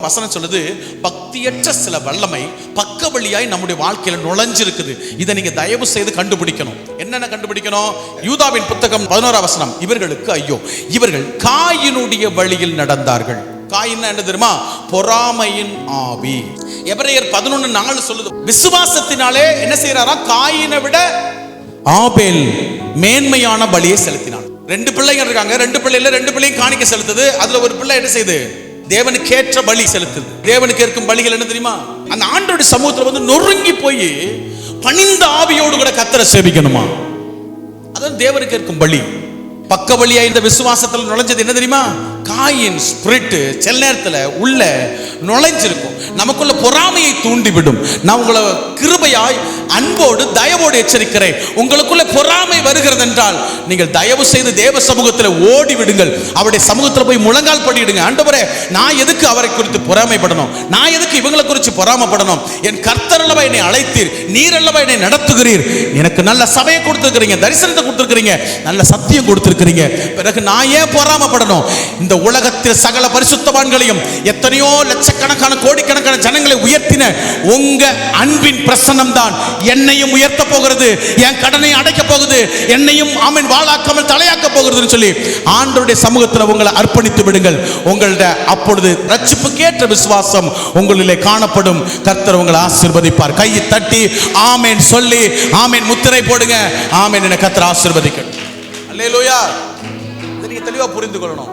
வசனம் சொல்லுது, பக்தியற்ற சில வல்லமை பக்க வழியாய் நம்முடைய வாழ்க்கையில நுழைஞ்சிருக்குது. இதை நீங்க தயவு செய்து கண்டுபிடிக்கணும். என்னென்ன கண்டுபிடிக்கணும்? யூதாவின் புத்தகம் 11 வசனம், இவர்களுக்கு ஐயோ, இவர்கள் காயினுடைய வழியில் நடந்தார்கள். காயின் என்ன தெரியுமா? பொறாமையின் ஆவி. எபிரேயர் 11:4 சொல்லுது, விசுவாசத்தினாலே என்ன செய்யறாரா? காயினை விட ஆபேல் மேன்மையான பலியை செலுத்தினான். 2 பிள்ளைங்க இருக்காங்க, 2 பிள்ளைல 2 பிள்ளையும் காணிக்க செலுத்துது. அதுல ஒரு பிள்ளை என்ன செய்யுது? தேவனுக்கு ஏற்ற பலி செலுத்துது. தேவனுக்கு இருக்கும் பலிகள் என்ன தெரியுமா? அந்த ஆண்டோட சமூகத்துல வந்து நொறுங்கி போய் பணிந்த ஆவியோடு கூட கர்த்தரை சேவிக்கணுமா? அதான் தேவனுக்கு இருக்கும் பலி. பக்க வழியா இந்த விசுவாசத்துல நுழைஞ்சது என்ன தெரியுமா? காயின் ஸ்பிரிட் சில நேரத்துல உள்ள நுழைஞ்சிருக்கும், நமக்குள்ள பொறாமையை தூண்டிவிடும். நான் உங்களை கிருபையாய் அன்போடு தயவோடு எச்சரிக்கிறேன். உங்களுக்குள்ள பொறாமை வருகிறது என்றால் நீங்கள் தயவு செய்து தேவ சமூகத்தில் ஓடி விடுங்கள். அவருடைய சமூகத்தில் போய் முழங்கால் படிடுங்க. ஆண்டவரே, நான் எதுக்கு அவரை குறித்து பொறாமைப்படணும்? நான் எதுக்கு இவங்களை குறித்து பொறாமைப்படணும்? என் கர்த்தர் அல்லவா என்னை அழைத்தீர், நீர் அல்லவா என்னை நடத்துகிறீர், எனக்கு நல்ல சபையை கொடுத்துருக்கிறீங்க, தரிசனத்தை கொடுத்துருக்கிறீங்க, நல்ல சத்தியம் கொடுத்துருக்கிறீங்க, பிறகு நான் ஏன் பொறாமைப்படணும்? இந்த உலகத்தில் சகல பரிசுத்தவான்களையும் எத்தனையோ லட்சக்கணக்கான கோடிக்கணக்கான ஜனங்களை உயர்த்தின உங்க அன்பின் பிரசன்னம் தான் என்னையும் உயர்த்த போகிறது, என் கடனை அடைக்க போகுது, என்னையும் ஆமென் வாளாக்காமல் தலையாக்க போகிறதுன்னு சொல்லி ஆண்டவருடைய சமூகத்தில் உங்களை அர்ப்பணித்து விடுங்கள். உங்களுடைய அப்பொழுது ரட்சிப்புக்கேற்ற விசுவாசம் உங்களிலே காணப்படும். கர்த்தர் உங்களை ஆசீர்வதிப்பார். கையை தட்டி ஆமென் சொல்லி ஆமென் முத்திரை போடுங்க. ஆமென் என கர்த்தர் ஆசீர்வதிக்கட்டும். அல்லேலூயா. இதை நீங்க தெளிவா புரிந்து கொள்ளணும்.